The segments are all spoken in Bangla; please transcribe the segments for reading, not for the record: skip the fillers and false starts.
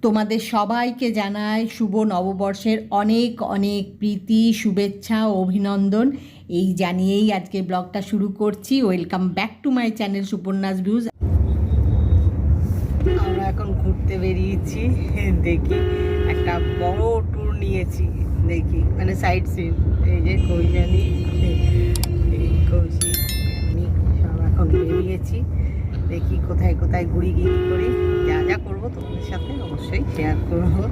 তোমাদের সবাইকে জানাই শুভ নববর্ষের অনেক অনেক প্রীতি, শুভেচ্ছা ও অভিনন্দন। এই জানিয়েই আজকে ব্লগটা শুরু করছি। Welcome back to my channel Suparna's views. আমরা এখন ঘুরতে বেরিয়েছি, দেখি একটা বড় ট্যুর নিয়েছি, দেখি মানে সাইড সিন। এই যে কৈজানি, এই কৌশিক, আমি সব এখন বেরিয়েছি, দেখি কোথায় কোথায় ঘুরি গিরি করি। যা যা করবো তোমাদের সাথে অবশ্যই শেয়ার করবো।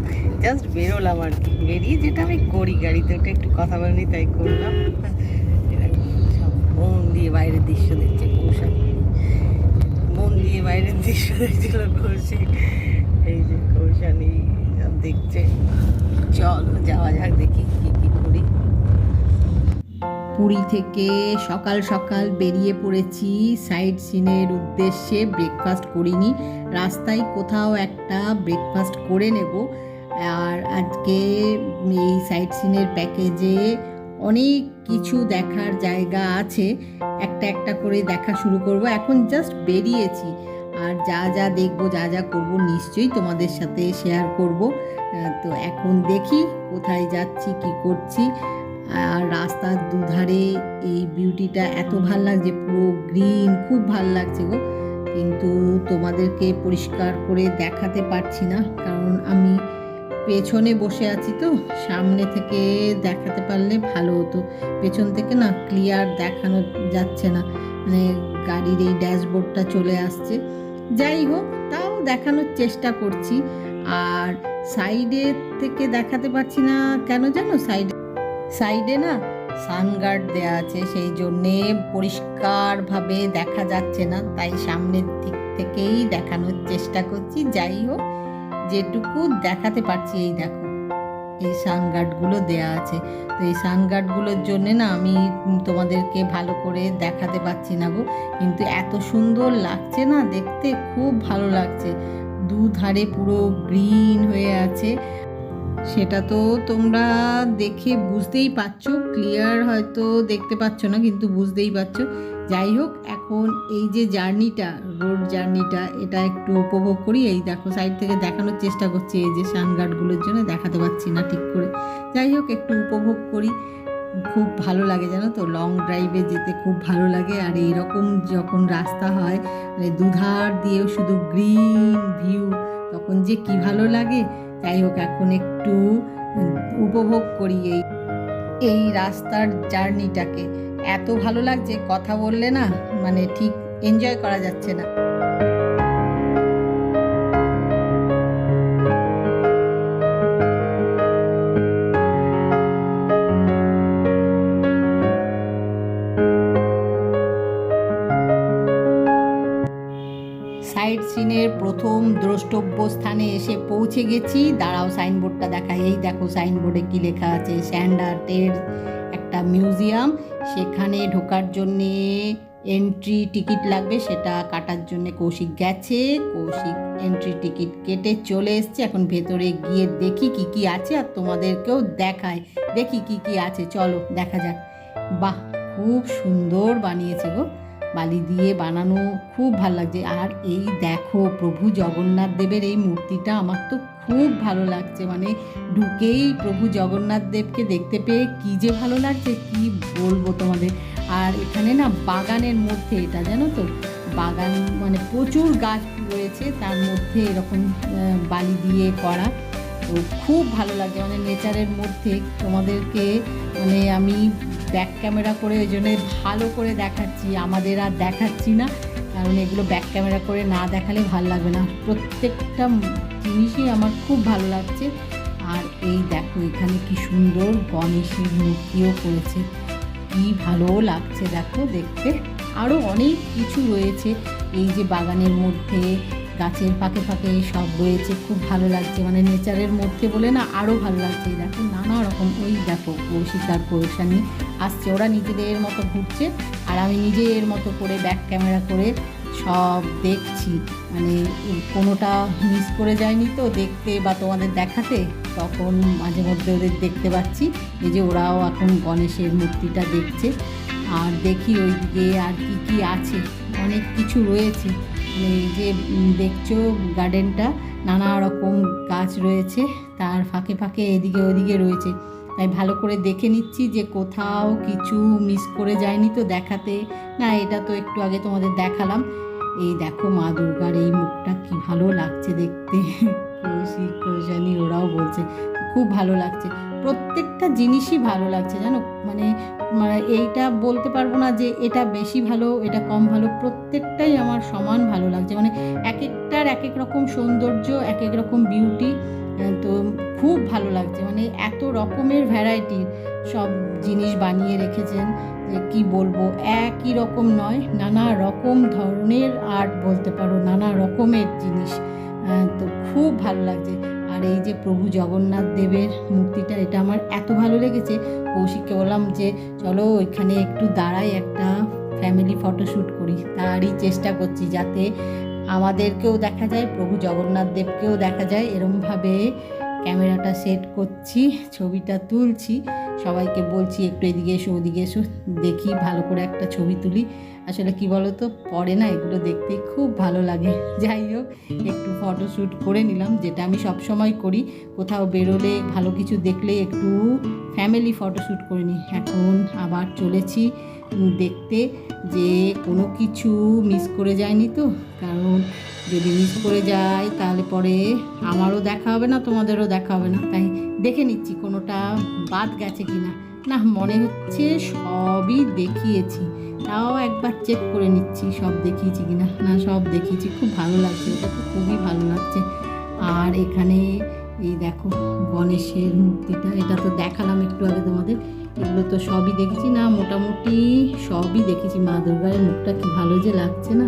জাস্ট বেরোলাম আর কি, বেরিয়ে যেটা আমি করি গাড়িতে ওটা একটু কথা বলিনি, তাই করলাম। সব মন দিয়ে বাইরের দৃশ্য দেখছে কৌশল, মন দিয়ে বাইরের দৃশ্য দেখছিল কৌশিক। এই যে কৌশানি সব দেখছে। চলো যাওয়া যাক, দেখি কি কি করি। পুরী থেকে সকাল সকাল বেরিয়ে পড়েছি সাইড সিনের উদ্দেশ্যে। ব্রেকফাস্ট করিনি, রাস্তায় কোথাও একটা ব্রেকফাস্ট করে নেব। আর আজকে এই সাইড সিনের প্যাকেজে অনেক কিছু দেখার জায়গা আছে, একটা একটা করে দেখা শুরু করব। এখন জাস্ট বেরিয়েছি, আর যা যা দেখবো যা যা করবো নিশ্চয়ই তোমাদের সাথে শেয়ার করব। তো এখন দেখি কোথায় যাচ্ছি, কি করছি। আর রাস্তার দুধারে এই বিউটিটা এত ভাল লাগছে, পুরো গ্রিন, খুব ভাল লাগছে গো। কিন্তু তোমাদেরকে পরিষ্কার করে দেখাতে পারছি না, কারণ আমি পেছনে বসে আছি, তো সামনে থেকে দেখাতে পারলে ভালো হতো। পেছন থেকে না ক্লিয়ার দেখানো যাচ্ছে না, মানে গাড়ির এই ড্যাশবোর্ডটা চলে আসছে। যাই হোক, তাও দেখানোর চেষ্টা করছি। আর সাইডে থেকে দেখাতে পারছি না কেন জানো, সাইডে না সানগার্ড দেয়া আছে, সেই জন্যে পরিষ্কারভাবে দেখা যাচ্ছে না, তাই সামনের দিক থেকেই দেখানোর চেষ্টা করছি। যাই হোক, যেটুকু দেখাতে পারছি, এই দেখো এই সানগার্ডগুলো দেয়া আছে। তো এই সানগার্ডগুলোর জন্যে না আমি তোমাদেরকে ভালো করে দেখাতে পারছি না গো, কিন্তু এত সুন্দর লাগছে না দেখতে, খুব ভালো লাগছে। দুধারে পুরো গ্রিন হয়ে আছে, সেটা তো তোমরা দেখে বুঝতেই পারছো। ক্লিয়ার হয়তো দেখতে পাচ্ছ না, কিন্তু বুঝতেই পারছো। যাই হোক, এখন এই যে জার্নিটা, রোড জার্নিটা, এটা একটু উপভোগ করি। এই দেখো সাইড থেকে দেখানোর চেষ্টা করছি, এই যে সানগার্ডগুলোর জন্য দেখাতে পারছি না ঠিক করে। যাই হোক, একটু উপভোগ করি। খুব ভালো লাগে জানো তো, লং ড্রাইভে যেতে খুব ভালো লাগে। আর এইরকম যখন রাস্তা হয়, মানে দুধার দিয়েও শুধু গ্রিন ভিউ, তখন যে কি ভালো লাগে। যাই হোক, এখন একটু উপভোগ করি এই রাস্তার জার্নিটাকে। এত ভালো লাগছে, কথা বললে না মানে ঠিক এনজয় করা যাচ্ছে না। সাইড সিনের প্রথম দ্রষ্টব্য স্থানে এসে পৌঁছে গেছি। দাঁড়াও, সাইনবোর্ডটা দেখাই। এই দেখো সাইনবোর্ডে কি লেখা আছে, স্যান্ড আর্টের একটা মিউজিয়াম। সেখানে ঢোকার জন্যে এন্ট্রি টিকিট লাগবে, সেটা কাটার জন্য কৌশিক গেছে। কৌশিক এন্ট্রি টিকিট কেটে চলে এসছে। এখন ভেতরে গিয়ে দেখি কি কি আছে, আর তোমাদেরকেও দেখায় দেখি কি কি আছে। চলো দেখা যাক। বাহ, খুব সুন্দর বানিয়েছে গো, বালি দিয়ে বানানো, খুব ভালো লাগছে। আর এই দেখো প্রভু জগন্নাথ দেবের এই মূর্তিটা, আমার তো খুব ভালো লাগছে। মানে ঢুকেই প্রভু জগন্নাথ দেবকে দেখতে পেয়ে কি যে ভালো লাগছে, কি বলবো তোমাদের। আর এখানে না বাগানের মধ্যে, এটা জানো তো, বাগান মানে প্রচুর গাছ রয়েছে, তার মধ্যে এরকম বালি দিয়ে করা। তো খুব ভালো লাগছে, মানে নেচারের মধ্যে। তোমাদেরকে মানে আমি ব্যাক ক্যামেরা করে ওই জন্য ভালো করে দেখাচ্ছি, আমাদের আর দেখাচ্ছি না, কারণ এগুলো ব্যাক ক্যামেরা করে না দেখালে ভালো লাগবে না। প্রত্যেকটা জিনিসই আমার খুব ভালো লাগছে। আর এই দেখো এখানে কি সুন্দর গণেশের মূর্তিও করেছে, কি ভালো লাগছে দেখো দেখতে। আরও অনেক কিছু রয়েছে এই যে বাগানের মধ্যে, গাছের ফাঁকে ফাঁকে সব রয়েছে, খুব ভালো লাগছে। মানে নেচারের মধ্যে বলে না আরও ভালো লাগছে। দেখো নানা রকম, ওই দেখো কৌশিক আর কৌশানি আসছে, ওরা নিজেদের মতো ঘুরছে, আর আমি নিজের মতো করে ব্যাক ক্যামেরা করে সব দেখছি। মানে কোনোটা মিস করে যায়নি তো দেখতে বা তোমাদের দেখাতে, তখন মাঝে মধ্যে ওদের দেখতে পাচ্ছি। এই যে ওরাও এখন গণেশের মূর্তিটা দেখছে। আর দেখি ওইদিকে আর কি কি আছে, অনেক কিছু রয়েছে। মানে এই যে দেখছো গার্ডেনটা নানা রকম গাছ রয়েছে, তার ফাঁকে ফাঁকে এদিকে ওদিকে রয়েছে, তাই ভালো করে দেখে নিচ্ছি যে কোথাও কিছু মিস করে যায়নি তো দেখাতে। না, এটা তো একটু আগে তোমাদের দেখালাম। এই দেখো মা দুর্গার এই মুখটা কি ভালো লাগছে দেখতে। কৌশিক কৌশানী ওরাও বলছে খুব ভালো লাগছে, প্রত্যেকটা জিনিসই ভালো লাগছে জানো। মানে এইটা বলতে পারবো না যে এটা বেশি ভালো এটা কম ভালো, প্রত্যেকটাই আমার সমান ভালো লাগছে। মানে এক একটার এক এক রকম সৌন্দর্য, এক এক রকম বিউটি, তো খুব ভালো লাগছে। মানে এত রকমের ভ্যারাইটির সব জিনিস বানিয়ে রেখেছেন যে কি বলবো, একই রকম নয়, নানা রকম ধরনের আর্ট বলতে পারো, নানা রকমের জিনিস, তো খুব ভালো লাগছে। আর এই যে প্রভু জগন্নাথ দেবের মূর্তিটা, এটা আমার এত ভালো লেগেছে, কৌশিককে বললাম যে চলো ওইখানে একটু দাঁড়াই, একটা ফ্যামিলি ফটোশ্যুট করি। তারই চেষ্টা করছি যাতে আমাদেরকেও দেখা যায়, প্রভু জগন্নাথ দেবকেও দেখা যায়, এরমভাবে ক্যামেরাটা সেট করছি, ছবিটা তুলছি, সবাইকে বলছি একটু এদিকে এসো ওদিকে এসো, দেখি ভালো করে একটা ছবি তুলি। আসলে কি বলো তো, পরে না এগুলো দেখতে খুব ভালো লাগে। যাই হোক, একটু ফটোশ্যুট করে নিলাম, যেটা আমি সব সময় করি, কোথাও বেরোলে ভালো কিছু দেখলে একটু ফ্যামিলি ফটোশ্যুট করে নিই। এখন আবার চলেছি দেখতে যে কোনো কিছু মিস করে যায়নি তো, কারণ যদি মিস করে যায় তাহলে পরে আমারও দেখা হবে না, তোমাদেরও দেখা হবে না, তাই দেখে নিচ্ছি কোনোটা বাদ গেছে কি না। না, মনে হচ্ছে সবই দেখিয়েছি, তাও একবার চেক করে নিচ্ছি সব দেখিয়েছি কিনা। না, সব দেখিয়েছি, খুব ভালো লাগছে, এটা তো খুবই ভালো লাগছে। আর এখানে এই দেখো গণেশের মূর্তিটা, এটা তো দেখালাম একটু আগে তোমাদের, এগুলো তো সবই দেখেছি, না মোটামুটি সবই দেখেছি। মা দুর্গার মুখটা কি ভালো যে লাগছে না,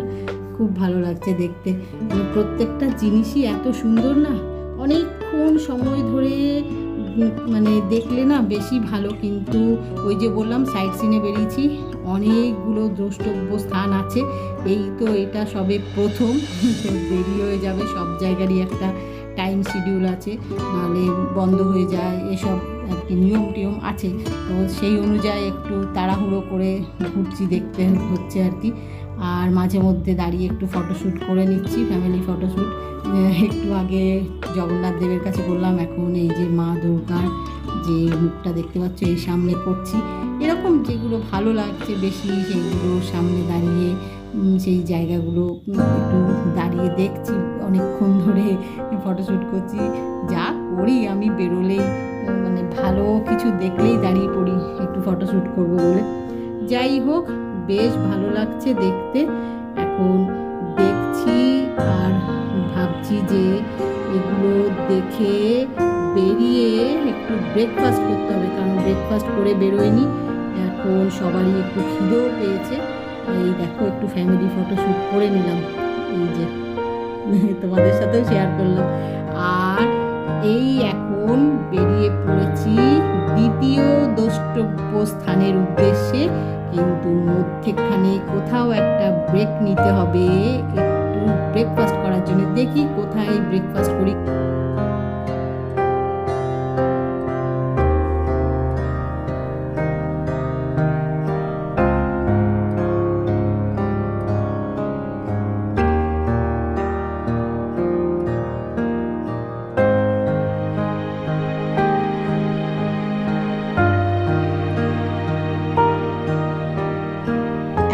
খুব ভালো লাগছে দেখতে। মানে প্রত্যেকটা জিনিসই এত সুন্দর না, অনেকক্ষণ সময় ধরে মানে দেখলে না বেশি ভালো। কিন্তু ওই যে বললাম সাইড সিনে বেরিয়েছি, অনেকগুলো দ্রষ্টব্য স্থান আছে, এই তো এটা সবে প্রথম, দেরি হয়ে যাবে, সব জায়গারই একটা টাইম শিডিউল আছে, নাহলে বন্ধ হয়ে যায়, এসব আর কি নিয়ম টিয়ম আছে, তো সেই অনুযায়ী একটু তাড়াহুড়ো করে ঘুরছি, দেখতে হচ্ছে আর কি। আর মাঝে মধ্যে দাঁড়িয়ে একটু ফটোশ্যুট করে নিচ্ছি, ফ্যামিলি ফটোশ্যুট। একটু আগে জগন্নাথ দেবের কাছে বললাম, এখন এই যে মা দুর্গার যে মুখটা দেখতে পাচ্ছ এই সামনে করছি। এরকম যেগুলো ভালো লাগছে বেশি সেইগুলো সামনে দাঁড়িয়ে সেই জায়গাগুলো একটু দাঁড়িয়ে দেখছি, অনেকক্ষণ ধরে ফটোশ্যুট করছি। যা করি আমি বেরোলেই মানে ভালো কিছু দেখলেই দাঁড়িয়ে পড়ি একটু ফটোশ্যুট করবো বলে। যাই হোক, বেশ ভালো লাগছে দেখতে। এখন দেখছি আর ভাবছি যে এগুলো দেখে বেরিয়ে একটু ব্রেকফাস্ট করতে হবে, কারণ ব্রেকফাস্ট করে বেরোয়নি। এখন সবারই একটু খিদেও পেয়েছে, এই দেখো একটু ফ্যামিলি ফটোশ্যুট করে নিলাম, এই যে তোমাদের সাথেও শেয়ার করলাম। আর এই এখন বেরিয়ে পড়েছি দ্বিতীয় দ্রষ্টব্য স্থানের উদ্দেশ্যে, কিন্তু মধ্যেখানে কোথাও একটা ব্রেক নিতে হবে একটু ব্রেকফাস্ট করার জন্য। দেখি কোথায় ব্রেকফাস্ট করি।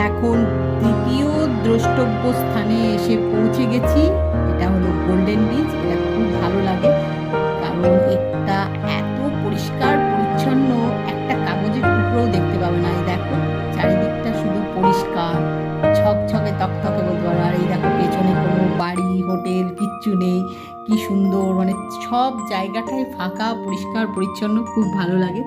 এখন দ্বিতীয় দ্রষ্টব্য স্থানে এসে পৌঁছে গেছি, এটা হলো গোল্ডেন বিচ। এটা খুব ভালো লাগে, কারণ এটা এত পরিষ্কার পরিচ্ছন্ন, একটা কাগজের টুকরোও দেখতে পাবে না। এই দেখো চারিদিকটা শুধু পরিষ্কার, ছকছকে তকতকে বলতে পারো। আর এই দেখো পেছনে কোনো বাড়ি হোটেল কিচ্ছু নেই, কি সুন্দর, মানে সব জায়গাটাই ফাঁকা পরিষ্কার পরিচ্ছন্ন, খুব ভালো লাগে।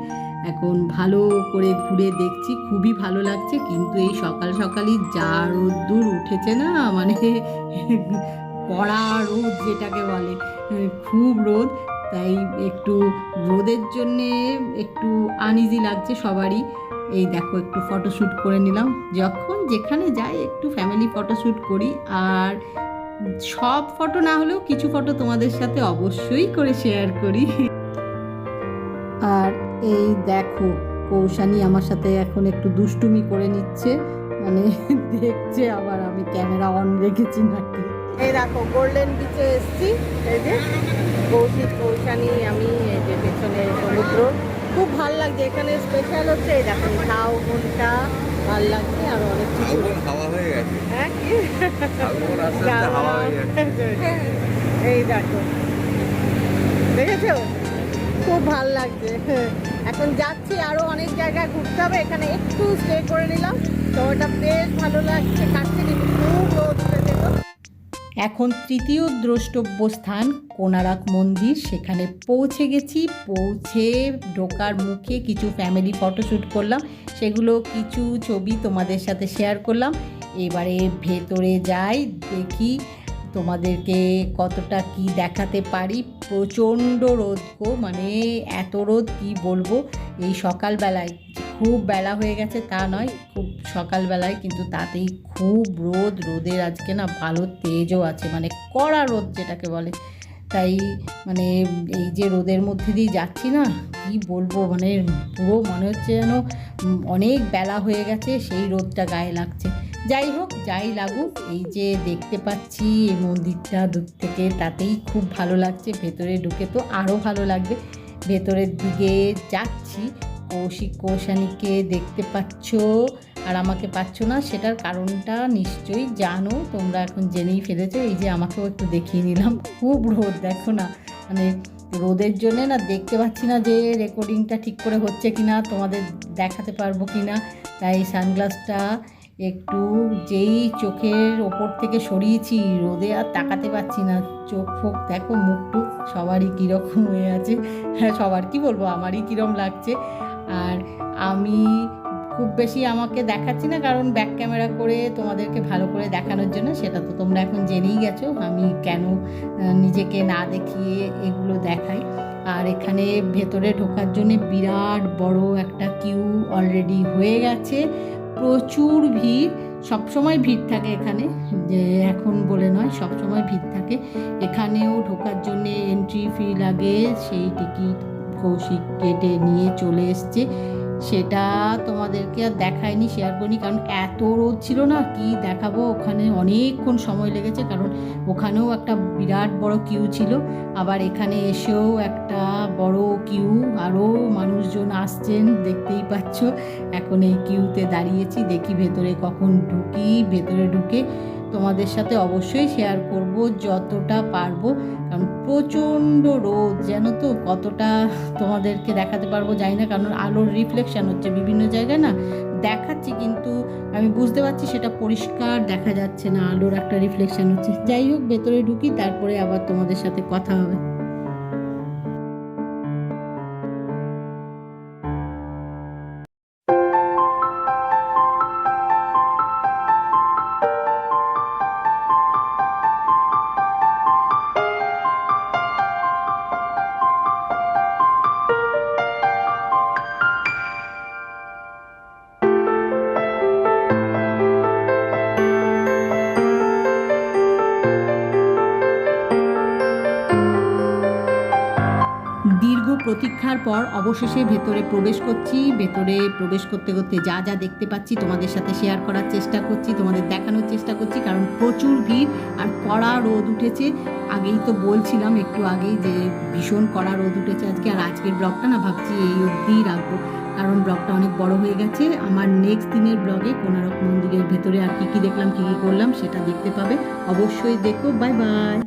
এখন ভালো করে ঘুরে দেখছি, খুবই ভালো লাগছে। কিন্তু এই সকাল সকালই যা রোদ্দুর উঠেছে না, মানে কড়া রোদ যেটাকে বলে, খুব রোদ, তাই একটু রোদের জন্যে একটু আনইজি লাগছে সবারই। এই দেখো একটু ফটোশ্যুট করে নিলাম, যখন যেখানে যাই একটু ফ্যামিলি ফটোশ্যুট করি। আর সব ফটো না হলেও কিছু ফটো তোমাদের সাথে অবশ্যই করে শেয়ার করি। আর এই দেখো কৌশানী আমার সাথে এখন একটু দুষ্টুমি করে নিচ্ছে, মানে দেখছে আবার আমি ক্যামেরা অন রেখেছি নাকি। এই দেখো গোল্ডেন বিচে এসছি, এই যে কৌশিক কৌশানি আমি, এই যে পেছনে সমুদ্র, খুব ভাল লাগছে এখানে। স্পেশাল হচ্ছে এই দেখো ঝাউবনটা ভাল লাগছে, আর অনেক কিছু। হাওয়া হয়ে গেছে। হ্যাঁ কি হাওয়া হয়ে গেছে। এই দেখো, দেখেছো, খুব ভাল লাগছে। এখন যাচ্ছি, আরো অনেক জায়গায় ঘুরতে হবে, এখানে একটু স্টে করে নিলাম, তো ওটা বেশ ভালো লাগছে। কাছে কিন্তু খুব রোদ উঠেছে গো। এখন তৃতীয় দ্রষ্টব্য স্থান কোণারক মন্দির, সেখানে পৌঁছে গেছি। পৌঁছে ঢোকার মুখে কিছু ফ্যামিলি ফটোশ্যুট করলাম, সেগুলো কিছু ছবি তোমাদের সাথে শেয়ার করলাম। এবারে ভেতরে যাই, দেখি তোমাদেরকে কতটা কি দেখাতে পারি। প্রচণ্ড রোদ গো, মানে এত রোদ কি বলবো। এই সকালবেলায়, খুব বেলা হয়ে গেছে তা নয়, খুব সকালবেলায়, কিন্তু তাতেই খুব রোদ। রোদের আজকে না ভালো তেজও আছে, মানে কড়া রোদ যেটাকে বলে। তাই মানে এই যে রোদের মধ্যে দিয়ে যাচ্ছি না, কি বলবো, মানে পুরো মনে হচ্ছে যেন অনেক বেলা হয়ে গেছে, সেই রোদটা গায়ে লাগছে। যাই হোক, যাই লাগুক, এই যে দেখতে পাচ্ছি এই মন্দিরটা দূর থেকে, তাতেই খুব ভালো লাগছে। ভেতরে ঢুকে তো আরও ভালো লাগবে। ভেতরের দিকে যাচ্ছি, কৌশিক কৌশানীকে দেখতে পাচ্ছ আর আমাকে পাচ্ছ না, সেটার কারণটা নিশ্চয়ই জানো তোমরা, এখন জেনেই ফেলেছো। এই যে আমাকেও একটু দেখিয়ে নিলাম, খুব রোদ দেখো না, মানে রোদের জন্যে না দেখতে পাচ্ছি না যে রেকর্ডিংটা ঠিক করে হচ্ছে কি না, তোমাদের দেখাতে পারবো কি না। তাই সানগ্লাসটা একটু যেই চোখের ওপর থেকে সরিয়েছি, রোদে আর তাকাতে পারছি না। চোখ ফোক দেখো, মুখ টুক সবারই কীরকম হয়ে আছে। হ্যাঁ, সবার কি বলবো, আমারই কীরকম লাগছে। আর আমি খুব বেশি আমাকে দেখাচ্ছি না, কারণ ব্যাক ক্যামেরা করে তোমাদেরকে ভালো করে দেখানোর জন্য, সেটা তো তোমরা এখন জেনেই গেছো আমি কেন নিজেকে না দেখিয়ে এগুলো দেখাই। আর এখানে ভেতরে ঢোকার জন্য বিরাট বড় একটা কিউ অলরেডি হয়ে গেছে, প্রচুর ভিড়। সবসময় ভিড় থাকে এখানে, যে এখন বলে নয়, সবসময় ভিড় থাকে। এখানেও ঢোকার জন্যে এন্ট্রি ফি লাগে, সেই টিকিট কৌশিক কেটে নিয়ে চলে এসছে। সেটা তোমাদেরকে আর দেখায়নি, শেয়ার করিনি, কারণ এত রোদ ছিল না, কি দেখাবো। ওখানে অনেকক্ষণ সময় লেগেছে, কারণ ওখানেও একটা বিরাট বড় কিউ ছিল, আবার এখানে এসেও একটা বড় কিউ, আরও মানুষজন আসছেন, দেখতেই পাচ্ছ। এখন এই কিউতে দাঁড়িয়েছি, দেখি ভেতরে কখন ঢুকি। ভেতরে ঢুকে তোমাদের সাথে অবশ্যই শেয়ার করব যতটা পারবো, কারণ প্রচণ্ড রোদ, যেন তো কতটা তোমাদেরকে দেখাতে পারবো জানি না, কারণ আলোর রিফ্লেকশান হচ্ছে বিভিন্ন জায়গায় না, দেখাচ্ছি কিন্তু আমি বুঝতে পারছি সেটা পরিষ্কার দেখা যাচ্ছে না, আলোর একটা রিফ্লেকশান হচ্ছে। যাই হোক, ভেতরে ঢুকি, তারপরে আবার তোমাদের সাথে কথা হবে। দীর্ঘ প্রতীক্ষার পর অবশেষে ভেতরে প্রবেশ করছি। ভেতরে প্রবেশ করতে করতে যা যা দেখতে পাচ্ছি তোমাদের সাথে শেয়ার করার চেষ্টা করছি, তোমাদের দেখানোর চেষ্টা করছি, কারণ প্রচুর ভিড় আর কড়া রোদ উঠেছে। আগেই তো বলছিলাম একটু আগেই যে ভীষণ কড়া রোদ উঠেছে আজকে। আর আজকের ব্লগটা না ভাবছি এই অবধিই রাখবো, কারণ ব্লগটা অনেক বড় হয়ে গেছে। আমার নেক্সট দিনের ব্লগে কোণারক মন্দিরের ভেতরে আর কী কী দেখলাম, কী কী করলাম, সেটা দেখতে পাবে। অবশ্যই দেখো। Bye bye.